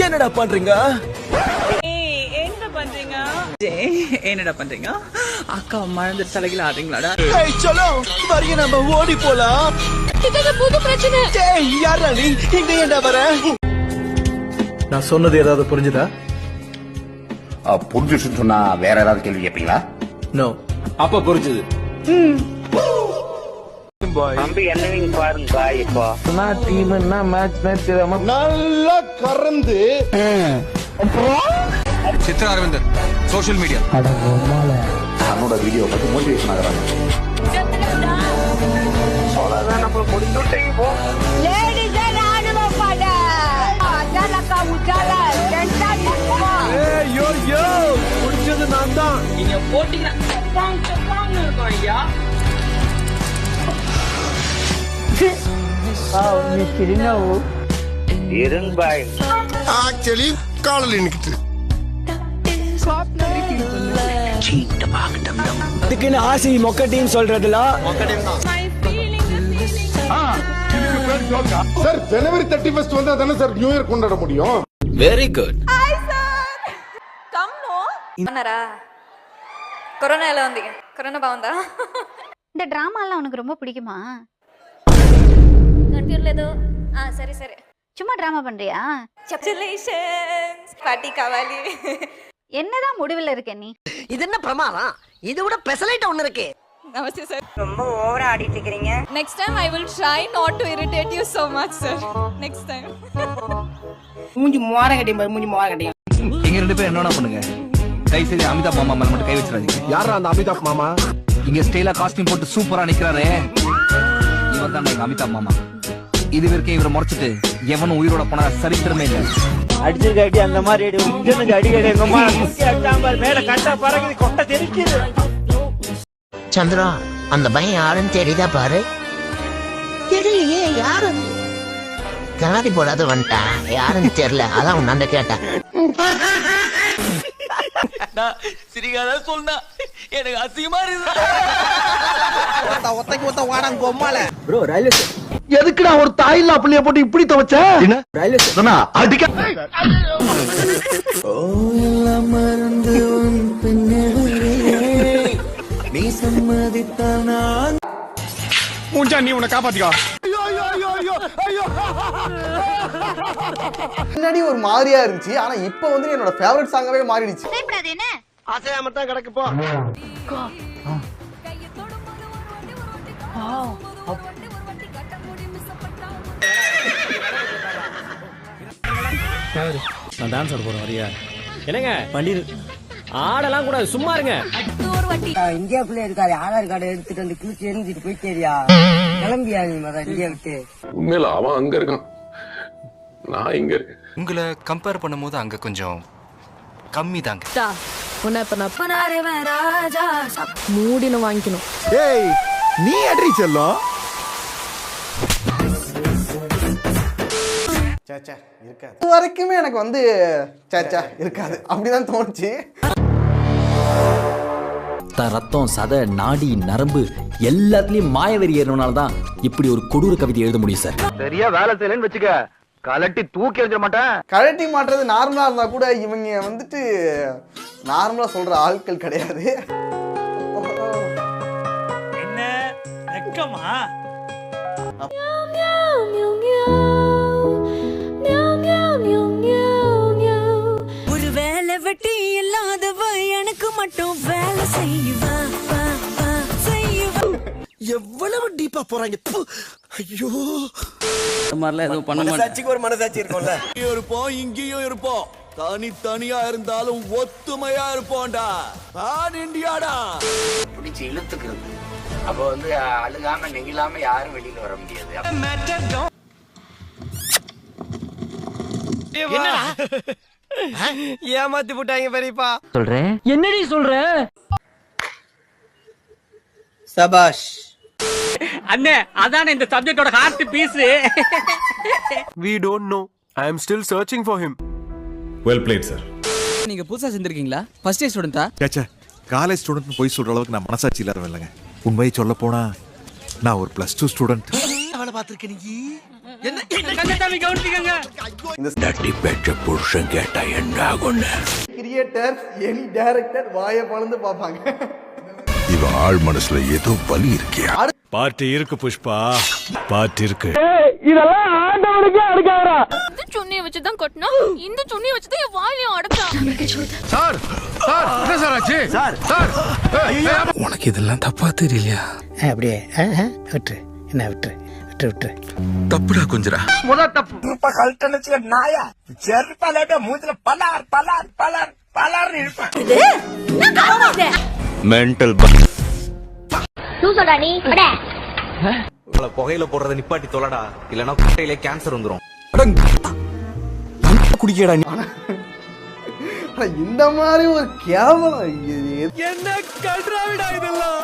என்னடா பண்றீங்க? என்னடா பண்றீங்க? அக்கா மறந்து தலையில ஆடுறீங்களாடா? சலோ வரிய நம்ம ஓடி போலாம். புது பிரச்சனை. யாரா நீ இங்க ஏண்டா வர? நான் சொன்னது ஏதாவது புரிஞ்சுதா? புரிஞ்சுன்னு சொன்னா வேற ஏதாவது கேள்வி கேட்பீங்களா? நோ. அப்ப புரிஞ்சுது. தம்பி என்னவீங்க பாருங்க இப்போ டீம்னா மேட்ச் நல்லா கறந்து சித்ரா அரவிந்தன் சோஷியல் மீடியா என்னோட வீடியோ பார்த்து மோட்டிவேஷன் ஆகுறாங்க. முடிச்சது நான் தான். நீங்க போட்டீங்கன்னா இருங்பாய் ஆக்சுவலி காலையில் நிக்கிட்டு இதுக்குன்னு ஆசி மொக்க டீம் சொல்றதுல சார் ஜனவரி 31 வந்தா தானே சார் நியூ இயர் கொண்டாட முடியும். Very good. கொரோனால வந்தீங்க. கொரோனா பாவந்தா. இந்த டிராமா எல்லாம் உனக்கு ரொம்ப பிடிக்குமா? கண்டியூர்ல ஏதோ சரி சரி. சும்மா டிராமா பண்றியா? கங்க்ராச்சுலேஷன்ஸ் பாட்டி கவாலி. என்னதான் முடிவுல இருக்க நீ? இது என்ன பிரமாதம்? இது விட பெசலைட் ஒன்னு இருக்கு. நமஸ்தே சார். ரொம்ப ஓவரா ஆடிட்டு இருக்கீங்க. Next time I will try not to irritate you so much sir. Next time. மூஞ்சி மோர கட்டியும் பாரு, மூஞ்சி மோர கட்டியும். நீங்க ரெண்டு பேரும் என்னடா பண்ணுங்க? கை செய்து அமிதாப் மாமா மேல மட்டும் கை வச்சிடாதீங்க. யாரா அந்த அமிதாப் மாமா? இங்க ஸ்டைலா காஸ்டியூம் போட்டு சூப்பரா நிக்கிறாரே, இவர் தான் எங்க அமிதாப் மாமா. இது வரைக்கும் இவரை முறைச்சிட்டு எவனும் உயிரோட போன சரித்திரமே இல்லை. அடிச்சிருக்காட்டி அந்த மாதிரி அடிக்கடி எங்கம்மா அடிச்சாம்பார் மேல கட்டா பறகுது கொட்டை தெரிக்குது. சந்திரா, அந்த பையன் யாருன்னு தெரியுதா பாரு. தெரியலையே யாரு? கண்ணாடி போடாத வந்துட்டான், யாருன்னு தெரியல. அதான் உன்னாண்ட கேட்டேன். சிரிக்காத சொன்னா எனக்கு அசிங்கமா இருக்கு. ஒத்தைக்கு வாடாங்க பொம்மால. ப்ரோ ரயில்வே எதுக்குடா ஒரு தாயில்லா புள்ளைய போட்டு இப்படி துவைச்ச? ரயில்வே சொன்னா அடிக்க மறந்து நீ சம்மதித்தானா? மூஞ்சா நீ உன்னை காப்பாத்திக்கோ. முன்னாடி ஒரு மாதிரியா இருந்துச்சு, ஆனா இப்ப வந்து என்னோட ஃபேவரட் சாங்காவே மாறிடுச்சு. பயப்படாத என்ன? அசையாம தான் கிடக்கு போ. நான் டான்ஸ் ஆட போறேன் வரியா? என்னங்க பண்டிரு ஆடலாம் கூடாது, சும்மா இருங்க. இந்தியா பிள்ளை இருக்காது, ஆதார் கார்டு எடுத்துட்டு வந்து கிழிச்சு எரிஞ்சிட்டு போயிட்டேரியா? கிளம்பியா நீ மத இந்தியா விட்டு? உண்மையில அவன் அங்க இருக்கான், நான் இங்க இருக்கேன். உங்களை கம்பேர் பண்ணும்போது அங்க கொஞ்சம் கம்மி தாங்க. மூடின வாங்கிக்கணும். ஏய் நீ அட்ரி செல்லம். சேச்சா இருக்காது. இது வரைக்குமே எனக்கு வந்து சேச்சா இருக்காது அப்படிதான் தோணுச்சு. ரத்தம், சதை, நாடி, நரம்பு எல்லாத்துலயும் மாயவெறி ஏறனால தான் இப்படி ஒரு கொடூர கவிதை எழுத முடியும் சார். சரியா வேலை செய்யலன்னு வச்சுக்க, கலட்டி தூக்கி எறிஞ்சிட மாட்டேன். கழட்டி மாட்டுறது நார்மலா இருந்தா கூட இவங்க வந்துட்டு நார்மலா சொல்ற ஆட்கள் கிடையாது. என்ன வெக்கமா? ஒரு வேலை வெட்டி இல்லாதவ எனக்கு மட்டும் வேலை செய்வா. எவ்வளவு டீப்பா போறாங்க. ஐயோ, இந்த மாதிரிலாம் எதுவும் பண்ண மாட்டேன். மனசாட்சிக்கு ஒரு மனசாட்சி இருக்கும்ல. இருப்போம், இங்கேயும் இருப்போம். தனித்தனியா இருந்தாலும் ஒத்துமையா இருப்போம்டா. நான் இந்தியாடா. பிடிச்சி இழுத்துக்கிறது. அப்ப வந்து அழுகாம நெகிழாம யாரும் வெளியில வர முடியாது. ஏமாத்தி போட்டாங்க பெரியப்பா. சொல்றேன் என்னடி சொல்ற? சபாஷ் அண்ணே, அதானே இந்த சப்ஜெக்டோட heart piece. We don't know. I am still searching for him. Well played sir. நீங்க புதுசா சேர்ந்திருக்கீங்களா? First year ஸ்டூடெண்டா? சேச்சே, காலேஜ் ஸ்டூடெண்ட் போய் சொல்ற அளவுக்கு நான் மனசாட்சி இல்லாதவன் இல்லைங்க. உண்மையை சொல்ல போனா நான் ஒரு +2 ஸ்டூடெண்ட். வேலை பார்த்திருக்க நீ என்ன கந்தசாமி கவனிச்சுக்கங்க. தட்டி பெற்ற புருஷன் கேட்டா என்ன ஆகும்னு கிரியேட்டர் எனி டைரக்டர் வாயை பழந்து பார்ப்பாங்க. இவன் ஆள் மனசுல ஏதோ வலி இருக்கியா? பாட்டு இருக்கு புஷ்பா, பாட்டு இருக்கு. இதெல்லாம் ஆண்டவனுக்கே அடுக்காரா? இந்த சுண்ணியை வச்சு தான் கொட்டினா, இந்த சுண்ணியை வச்சு தான் என் வாயிலையும் அடச்சா. சார் சார் என்ன சார் ஆச்சு? சார் சார் உனக்கு இதெல்லாம் தப்பா தெரியலையா? அப்படியே விட்டுரு, என்ன விட்டுரு விட்டுரு விட்டுரு. தப்புடா குஞ்சரா. முத தப்பு கழட்டணுச்சுல நாயா செருப்பால மூஞ்சில பலார் பலார் பலார் பலார் இருப்பேன். மென்டல் புகையில போடுறத நிப்பாட்டி தொலைடா, இல்லனா குட்டையில கேன்சர் வந்துரும். குடிக்கடா நீ. ஆனா இந்த மாதிரி ஒரு கேவலம் என்ன கல்றாவிடா இதெல்லாம்.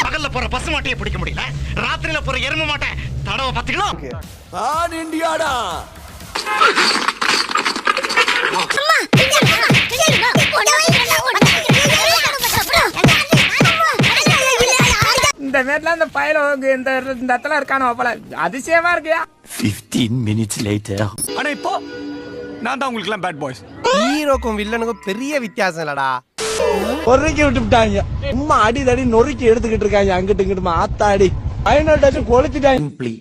பகல்ல போற பசு மாட்டையை பிடிக்க முடியல, ராத்திரில போற எருமை மாட்டை தடவை பாத்துக்கலாம். ஆன் இந்தியாடா. இந்த நேரத்துல அந்த பையல இந்த இடத்துல இருக்கானோ அப்பல அதிசயமா இருக்கியா. 15 minutes later. ஆனா இப்போ நான் தான் உங்களுக்கு எல்லாம் பேட் பாய்ஸ். ஹீரோக்கும் வில்லனுக்கும் பெரிய வித்தியாசம் இல்லடா. பொறுக்கி விட்டுட்டாங்க, சும்மா அடி தடி நொறுக்கி எடுத்துக்கிட்டு இருக்காங்க அங்கிட்டு இங்கிட்டு ஆத்தாடி. பயனோட்டாச்சும் கொளுத்திட்டாங்க. Simply,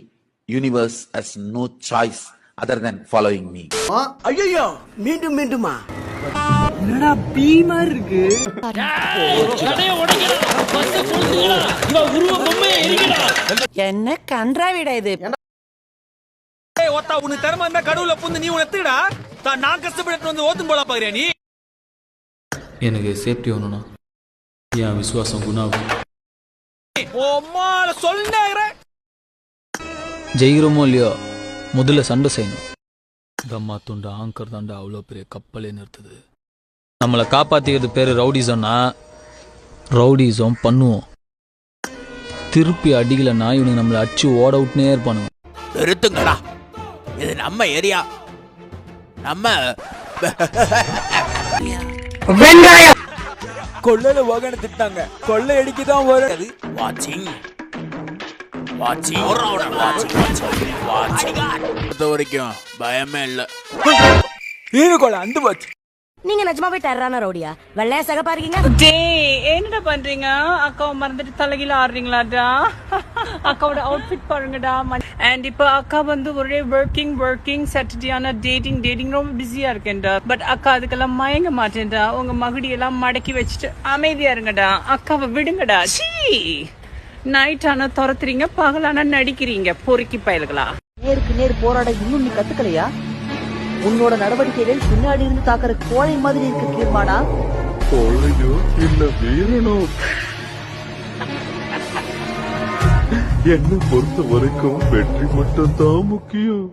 universe has no choice other than following me. ஐயோ மீண்டும் மீண்டுமா? என்னடா பீமா இருக்கு. என்ன கன்றாவிடா இது. ஏய் ஒத்தா உனக்கு தரமா இருந்தா கடவுள புந்து நீ உனத்துடா. நான் கஷ்டப்பட்டு வந்து ஓத்தும் போல பாக்குறியா நீ? எனக்கு சேஃப்டி வேணும்னா என் விசுவாசம் குணாகும். ஓம்மால சொல்லுங்கற. ஜெயிக்கிறோமோ இல்லையோ முதல்ல சண்டை செய்யணும். தம்மா துண்டு ஆங்கர் தாண்டா அவ்வளோ பெரிய கப்பலே நிறுத்துது. நம்மளை காப்பாத்திக்கிறது பேரு ரவுடிசம்னா ரவுடிசம் பண்ணுவோம். திருப்பி அடிக்கலைன்னா இவனுக்கு நம்மளை அடிச்சு ஓட விட்டுனே இருப்பானுங்க. நிறுத்துங்கடா, இது நம்ம ஏரியா. நம்ம கொள்ளையில வாகன திட்டாங்க, கொள்ளை அடிக்கதான் வரும். வாட்சிங் வாட்சிங் வாட்சிங் வரைக்கும் பயமே இல்ல. ஈருகோல அந்த வாட்ச். நீங்க நிஜமாவே டெரரான ரவுடியா? வெள்ளையா சகப்பா இருக்கீங்க. டேய் என்னடா பண்றீங்க? அக்காவை மறந்துட்டு தலைகீழ ஆடுறீங்களாடா? அக்காவோட அவுட்ஃபிட் பாருங்கடா. அண்ட் இப்போ அக்கா வந்து ஒரே ஒர்க்கிங் சாட்டர்டேயான டேட்டிங் ரொம்ப பிஸியா இருக்கேன்டா. பட் அக்கா அதுக்கெல்லாம் மயங்க மாட்டேன்டா. உங்க மகுடி எல்லாம் மடக்கி வச்சுட்டு அமைதியா இருங்கடா. அக்காவை விடுங்கடா. சீ, நைட் ஆனா துரத்துறீங்க, பகலானா நடிக்கிறீங்க பொறுக்கி பயல்களா. நேருக்கு நேர் போராட இன்னும் நீ கத்துக்கலையா? உன்னோட நடவடிக்கைகள் பின்னாடி இருந்து தாக்குற கோழை மாதிரி இருக்கு தீர்மானா. என்ன பொறுத்த வரைக்கும் வெற்றி மட்டும் தான் முக்கியம்.